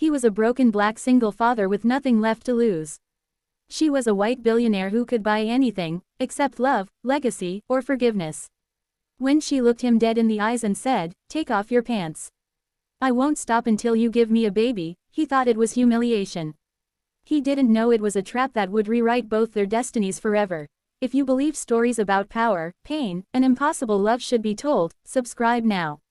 He was a broken black single father with nothing left to lose. She was a white billionaire who could buy anything, except love, legacy, or forgiveness. When she looked him dead in the eyes and said, "Take off your pants. I won't stop until you give me a baby," he thought it was humiliation. He didn't know it was a trap that would rewrite both their destinies forever. If you believe stories about power, pain, and impossible love should be told, subscribe now.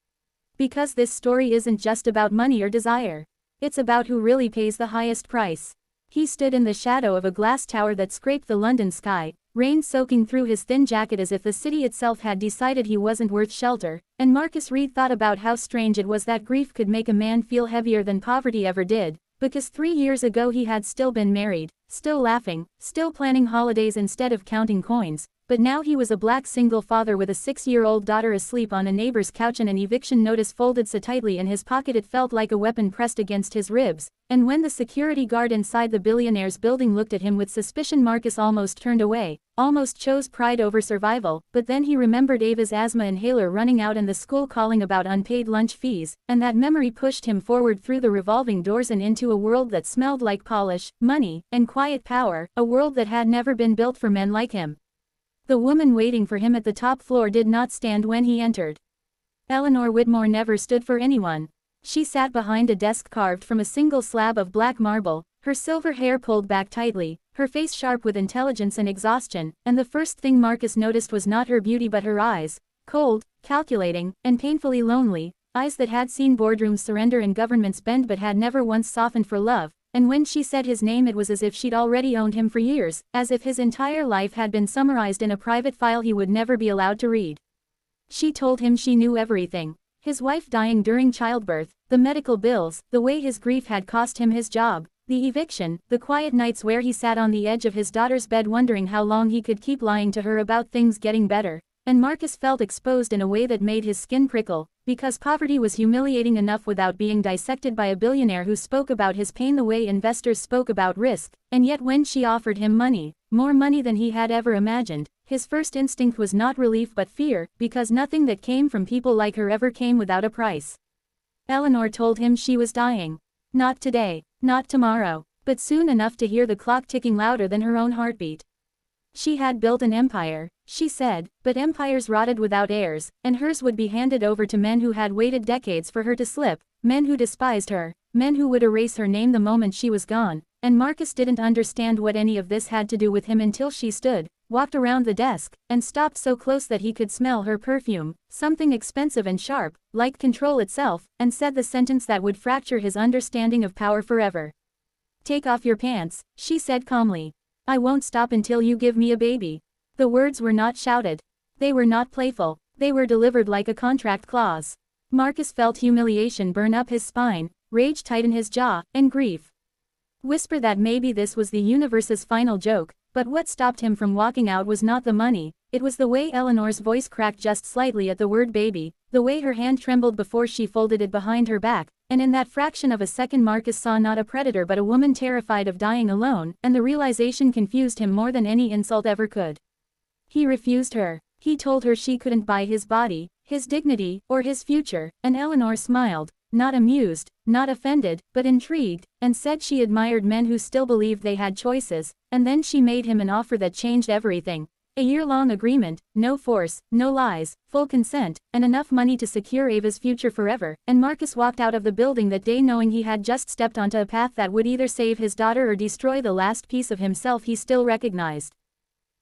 Because this story isn't just about money or desire. It's about who really pays the highest price. He stood in the shadow of a glass tower that scraped the London sky, rain soaking through his thin jacket as if the city itself had decided he wasn't worth shelter, and Marcus Reed thought about how strange it was that grief could make a man feel heavier than poverty ever did, because 3 years ago he had still been married, still laughing, still planning holidays instead of counting coins, but now he was a black single father with a 6-year-old daughter asleep on a neighbor's couch and an eviction notice folded so tightly in his pocket it felt like a weapon pressed against his ribs, and when the security guard inside the billionaire's building looked at him with suspicion Marcus almost turned away, almost chose pride over survival, but then he remembered Ava's asthma inhaler running out and the school calling about unpaid lunch fees, and that memory pushed him forward through the revolving doors and into a world that smelled like polish, money, and quiet power, a world that had never been built for men like him. The woman waiting for him at the top floor did not stand when he entered. Eleanor Whitmore never stood for anyone. She sat behind a desk carved from a single slab of black marble, her silver hair pulled back tightly, her face sharp with intelligence and exhaustion, and the first thing Marcus noticed was not her beauty but her eyes, cold, calculating, and painfully lonely, eyes that had seen boardrooms surrender and governments bend but had never once softened for love. And when she said his name it was as if she'd already owned him for years, as if his entire life had been summarized in a private file he would never be allowed to read. She told him she knew everything. His wife dying during childbirth, the medical bills, the way his grief had cost him his job, the eviction, the quiet nights where he sat on the edge of his daughter's bed wondering how long he could keep lying to her about things getting better. And Marcus felt exposed in a way that made his skin prickle, because poverty was humiliating enough without being dissected by a billionaire who spoke about his pain the way investors spoke about risk, and yet when she offered him money, more money than he had ever imagined, his first instinct was not relief but fear, because nothing that came from people like her ever came without a price. Eleanor told him she was dying. Not today, not tomorrow, but soon enough to hear the clock ticking louder than her own heartbeat. She had built an empire, she said, but empires rotted without heirs, and hers would be handed over to men who had waited decades for her to slip, men who despised her, men who would erase her name the moment she was gone, and Marcus didn't understand what any of this had to do with him until she stood, walked around the desk, and stopped so close that he could smell her perfume, something expensive and sharp, like control itself, and said the sentence that would fracture his understanding of power forever. "Take off your pants," she said calmly. "I won't stop until you give me a baby." The words were not shouted. They were not playful. They were delivered like a contract clause. Marcus felt humiliation burn up his spine, rage tighten his jaw, and grief whisper that maybe this was the universe's final joke, but what stopped him from walking out was not the money, it was the way Eleanor's voice cracked just slightly at the word baby, the way her hand trembled before she folded it behind her back, and in that fraction of a second Marcus saw not a predator but a woman terrified of dying alone, and the realization confused him more than any insult ever could. He refused her. He told her she couldn't buy his body, his dignity, or his future, and Eleanor smiled, not amused, not offended, but intrigued, and said she admired men who still believed they had choices, and then she made him an offer that changed everything. A year-long agreement, no force, no lies, full consent, and enough money to secure Ava's future forever, and Marcus walked out of the building that day knowing he had just stepped onto a path that would either save his daughter or destroy the last piece of himself he still recognized.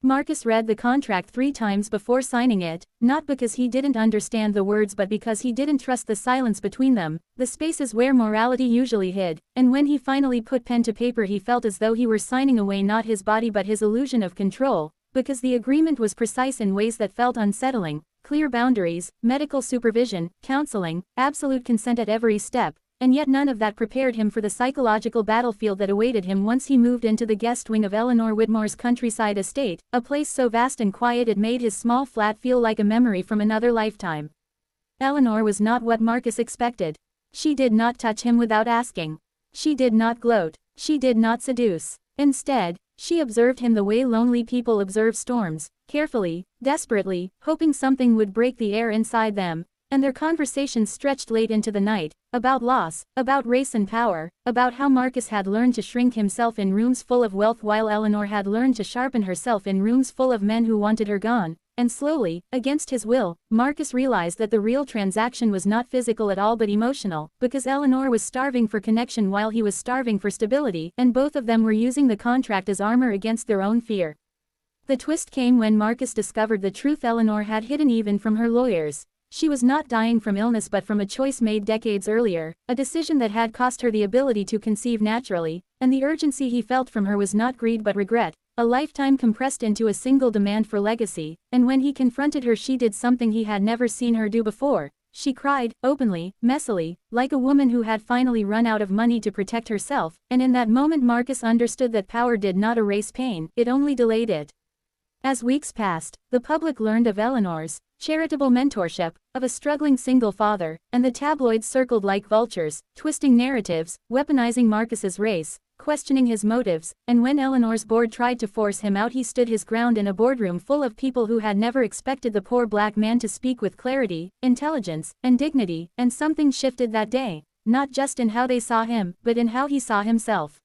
Marcus read the contract 3 times before signing it, not because he didn't understand the words but because he didn't trust the silence between them, the spaces where morality usually hid, and when he finally put pen to paper he felt as though he were signing away not his body but his illusion of control, because the agreement was precise in ways that felt unsettling, clear boundaries, medical supervision, counseling, absolute consent at every step, and yet none of that prepared him for the psychological battlefield that awaited him once he moved into the guest wing of Eleanor Whitmore's countryside estate, a place so vast and quiet it made his small flat feel like a memory from another lifetime. Eleanor was not what Marcus expected. She did not touch him without asking. She did not gloat. She did not seduce. Instead, she observed him the way lonely people observe storms, carefully, desperately, hoping something would break the air inside them, and their conversations stretched late into the night, about loss, about race and power, about how Marcus had learned to shrink himself in rooms full of wealth while Eleanor had learned to sharpen herself in rooms full of men who wanted her gone. And slowly, against his will, Marcus realized that the real transaction was not physical at all but emotional, because Eleanor was starving for connection while he was starving for stability, and both of them were using the contract as armor against their own fear. The twist came when Marcus discovered the truth Eleanor had hidden even from her lawyers. She was not dying from illness but from a choice made decades earlier, a decision that had cost her the ability to conceive naturally, and the urgency he felt from her was not greed but regret, a lifetime compressed into a single demand for legacy, and when he confronted her she did something he had never seen her do before. She cried, openly, messily, like a woman who had finally run out of money to protect herself, and in that moment Marcus understood that power did not erase pain, it only delayed it. As weeks passed, the public learned of Eleanor's charitable mentorship, of a struggling single father, and the tabloids circled like vultures, twisting narratives, weaponizing Marcus's race, questioning his motives, and when Eleanor's board tried to force him out he stood his ground in a boardroom full of people who had never expected the poor black man to speak with clarity, intelligence, and dignity, and something shifted that day, not just in how they saw him, but in how he saw himself.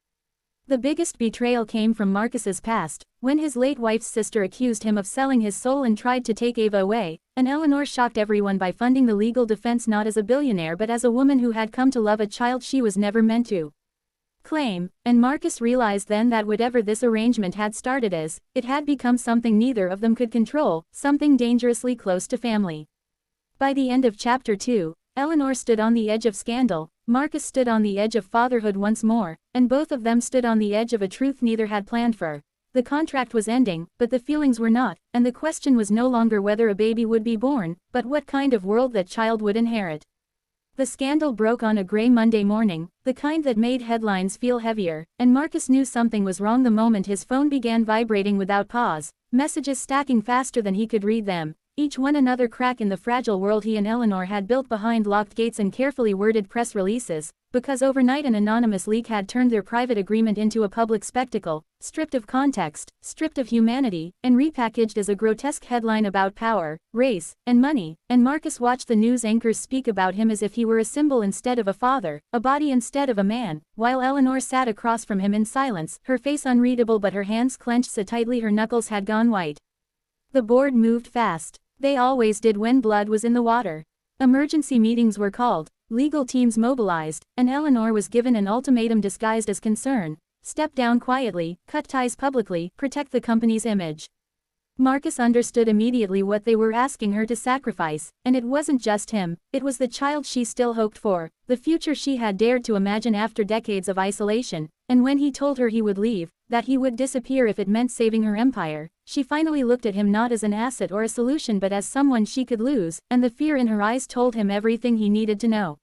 The biggest betrayal came from Marcus's past, when his late wife's sister accused him of selling his soul and tried to take Ava away, and Eleanor shocked everyone by funding the legal defense not as a billionaire but as a woman who had come to love a child she was never meant to claim, and Marcus realized then that whatever this arrangement had started as, it had become something neither of them could control, something dangerously close to family. By the end of Chapter 2, Eleanor stood on the edge of scandal, Marcus stood on the edge of fatherhood once more, and both of them stood on the edge of a truth neither had planned for. The contract was ending, but the feelings were not, and the question was no longer whether a baby would be born, but what kind of world that child would inherit. The scandal broke on a gray Monday morning, the kind that made headlines feel heavier, and Marcus knew something was wrong the moment his phone began vibrating without pause, messages stacking faster than he could read them, each one another crack in the fragile world he and Eleanor had built behind locked gates and carefully worded press releases, because overnight an anonymous leak had turned their private agreement into a public spectacle, stripped of context, stripped of humanity, and repackaged as a grotesque headline about power, race, and money, and Marcus watched the news anchors speak about him as if he were a symbol instead of a father, a body instead of a man, while Eleanor sat across from him in silence, her face unreadable but her hands clenched so tightly her knuckles had gone white. The board moved fast. They always did when blood was in the water. Emergency meetings were called, legal teams mobilized, and Eleanor was given an ultimatum disguised as concern: step down quietly, cut ties publicly, protect the company's image. Marcus understood immediately what they were asking her to sacrifice, and it wasn't just him, it was the child she still hoped for, the future she had dared to imagine after decades of isolation, and when he told her he would leave, that he would disappear if it meant saving her empire, she finally looked at him not as an asset or a solution but as someone she could lose, and the fear in her eyes told him everything he needed to know.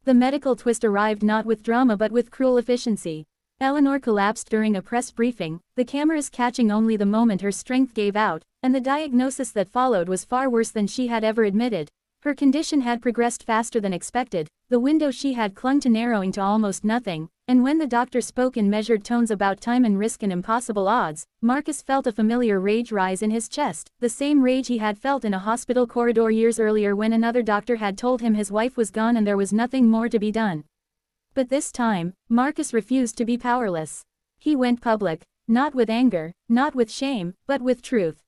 The medical twist arrived not with drama but with cruel efficiency. Eleanor collapsed during a press briefing, the cameras catching only the moment her strength gave out, and the diagnosis that followed was far worse than she had ever admitted. Her condition had progressed faster than expected, the window she had clung to narrowing to almost nothing, and when the doctor spoke in measured tones about time and risk and impossible odds, Marcus felt a familiar rage rise in his chest, the same rage he had felt in a hospital corridor years earlier when another doctor had told him his wife was gone and there was nothing more to be done. But this time, Marcus refused to be powerless. He went public, not with anger, not with shame, but with truth.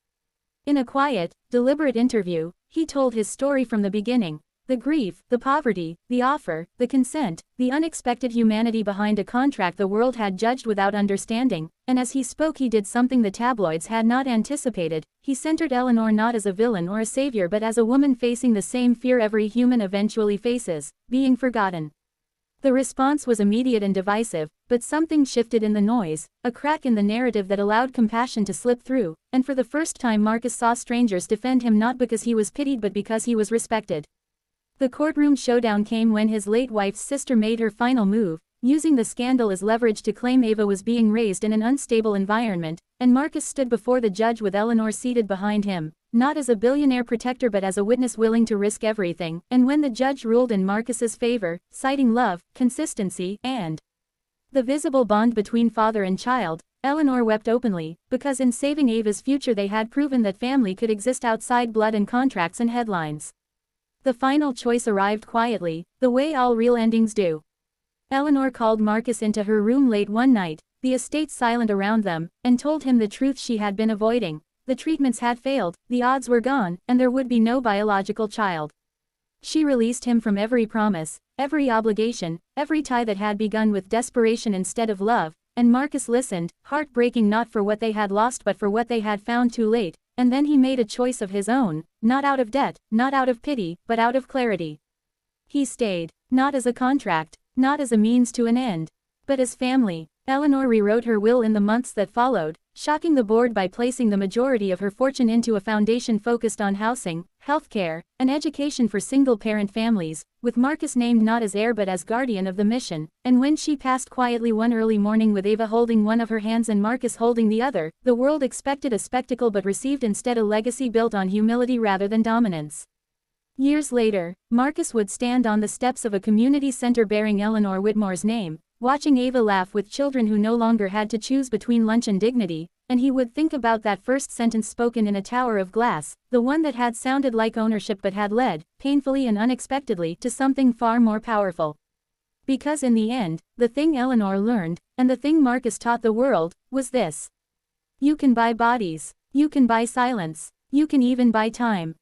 In a quiet, deliberate interview, he told his story from the beginning: the grief, the poverty, the offer, the consent, the unexpected humanity behind a contract the world had judged without understanding, and as he spoke he did something the tabloids had not anticipated: he centered Eleanor not as a villain or a savior but as a woman facing the same fear every human eventually faces: being forgotten. The response was immediate and divisive, but something shifted in the noise, a crack in the narrative that allowed compassion to slip through, and for the first time Marcus saw strangers defend him not because he was pitied but because he was respected. The courtroom showdown came when his late wife's sister made her final move, using the scandal as leverage to claim Ava was being raised in an unstable environment, and Marcus stood before the judge with Eleanor seated behind him, not as a billionaire protector but as a witness willing to risk everything, and when the judge ruled in Marcus's favor, citing love, consistency, and the visible bond between father and child, Eleanor wept openly, because in saving Ava's future they had proven that family could exist outside blood and contracts and headlines. The final choice arrived quietly, the way all real endings do. Eleanor called Marcus into her room late one night, the estate silent around them, and told him the truth she had been avoiding. The treatments had failed, the odds were gone, and there would be no biological child. She released him from every promise, every obligation, every tie that had begun with desperation instead of love, and Marcus listened, heartbreaking not for what they had lost but for what they had found too late, and then he made a choice of his own, not out of debt, not out of pity, but out of clarity. He stayed, not as a contract, not as a means to an end, but as family. Eleanor rewrote her will in the months that followed, shocking the board by placing the majority of her fortune into a foundation focused on housing, healthcare, and education for single-parent families, with Marcus named not as heir but as guardian of the mission. And when she passed quietly one early morning with Ava holding one of her hands and Marcus holding the other, the world expected a spectacle but received instead a legacy built on humility rather than dominance. Years later, Marcus would stand on the steps of a community center bearing Eleanor Whitmore's name, watching Ava laugh with children who no longer had to choose between lunch and dignity, and he would think about that first sentence spoken in a tower of glass, the one that had sounded like ownership but had led, painfully and unexpectedly, to something far more powerful. Because in the end, the thing Eleanor learned, and the thing Marcus taught the world, was this. You can buy bodies. You can buy silence. You can even buy time.